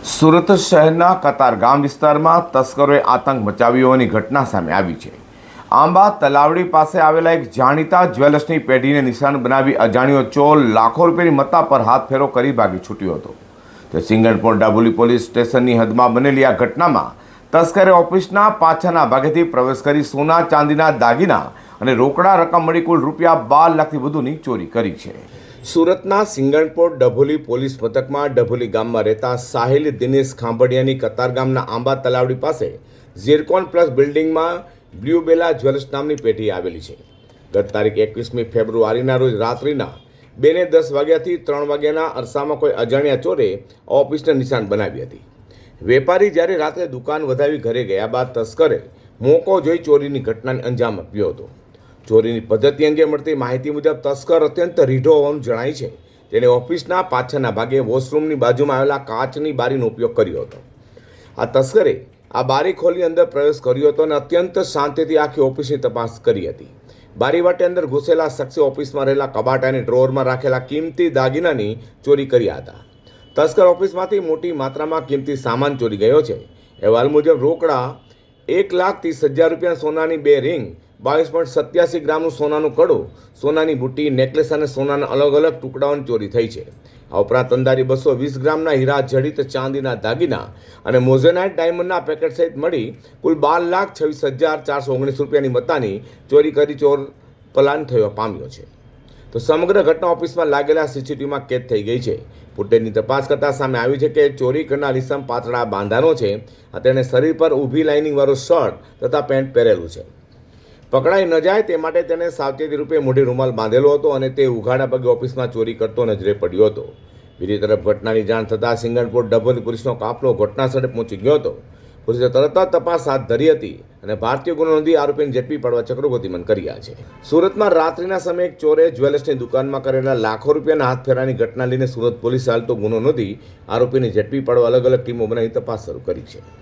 સુરત શહેરના કતારગામ વિસ્તારમાં તસ્કરોએ આતંક મચાવ્યો હોવાની ઘટના સામે આવી છે। આંબા તલાવડી પાસે આવેલા એક જાણીતા જ્વેલર્સની પેઢીને નિશાન બનાવી અજાણ્યો ચોર લાખો રૂપિયાની મત્તા પર હાથફેરો કરી ભાગી છૂટ્યો હતો। તે સિંગણપોર ડાબોલી પોલીસ સ્ટેશનની હદમાં બનેલી આ ઘટનામાં તસ્કરે ઓફિસના પાછળના ભાગેથી પ્રવેશ કરી સોના ચાંદીના દાગીના અને રોકડા રકમ મળી કુલ રૂપિયા 12 લાખથી વધુની ચોરી કરી છે। સુરતના સિંગણપોર ડભોલી પોલીસ મથકમાં ડભોલી ગામમાં રહેતા સાહિલ દિનેશ ખાંભડિયાની કતારગામના આંબા તલાવડી પાસે ઝીરકોન પ્લસ બિલ્ડિંગમાં બ્લ્યુબેલા જ્વેલર્સ નામની પેઢી આવેલી છે। ગત તારીખ 21મી ફેબ્રુઆરીના રોજ રાત્રિના 2:10 વાગ્યાથી 3 વાગ્યાના અરસામાં કોઈ અજાણ્યા ચોરે ઓફિસને નિશાન બનાવી હતી। વેપારી જ્યારે રાત્રે દુકાન વધાવી ઘરે ગયા બાદ તસ્કરે મોકો જોઈ ચોરીની ઘટનાને અંજામ આપ્યો હતો। ચોરીની પદ્ધતિ અંગે મળતી માહિતી મુજબ તસ્કર અત્યંત રીઢો હોવાનું જણાય છે। તેણે ઓફિસના પાછળના ભાગે વોશરૂમની બાજુમાં આવેલા કાચની બારીનો ઉપયોગ કર્યો હતો। આ તસ્કરે આ બારી ખોલી અંદર પ્રવેશ કર્યો હતો અને અત્યંત શાંતિથી આખી ઓફિસની તપાસ કરી હતી। બારી વાટે અંદર ઘૂસેલા શખ્સે ઓફિસમાં રહેલા કબાટ અને ડ્રોવરમાં રાખેલા કિંમતી દાગીનાની ચોરી કર્યા હતા। તસ્કર ઓફિસમાંથી મોટી માત્રામાં કિંમતી સામાન ચોરી ગયો છે। અહેવાલ મુજબ રોકડા 1,30,000 રૂપિયા, સોનાની 2 રિંગ, 22.87 ગ્રામનું સોનાનું કડું, સોનાની બુટ્ટી, નેકલેસ અને સોનાના અલગ અલગ ટુકડાઓની ચોરી થઈ છે। આ ઉપરાંત અંદાજે 220 ગ્રામના હીરા જડિત ચાંદીના દાગીના અને મોઝેનાઇટ ડાયમંડના પેકેટ સહિત મળી કુલ 12,26,419 રૂપિયાની મત્તાની ચોરી કરી ચોર પલાયન થયો પામ્યો છે। તો સમગ્ર ઘટના ઓફિસમાં લાગેલા સીસીટીવીમાં કેદ થઈ ગઈ છે। ફૂટેજની તપાસ કરતા સામે આવ્યું છે કે ચોરી કરનાર ઇસમ પાતળા બાંધાનો છે। તેણે શરીર પર ઊભી લાઇનિંગ વાળો શર્ટ તથા પેન્ટ પહેરેલું છે। પકડાઈ ન જાય તે માટે તેને સાવચેતી રૂપે મોઢે રૂમાલ બાંધેલો હતો અને તે ઉઘાડા પગે ઓફિસમાં ચોરી કરતો નજરે પડ્યો હતો। બીજી તરફ ઘટનાની જાણ થતાં સિંગણપોર ડભોલી પોલીસનો કાફલો ઘટના સ્થળે પહોંચી ગયો હતો। પોલીસે તરત જ તપાસ હાથ ધરી હતી અને ભારતીય ગુનો નોંધી આરોપીને ઝડપી પાડવા ચક્રો ગતિમાન કર્યા છે। સુરતમાં રાત્રિના સમયે એક ચોરે જ્વેલર્સની દુકાનમાં કરેલા લાખો રૂપિયાના હાથફેરાની ઘટના લઈને સુરત પોલીસે હાલ તો ગુનો નોંધી આરોપીને ઝડપી પાડવા અલગ અલગ ટીમો બનાવી તપાસ શરૂ કરી છે।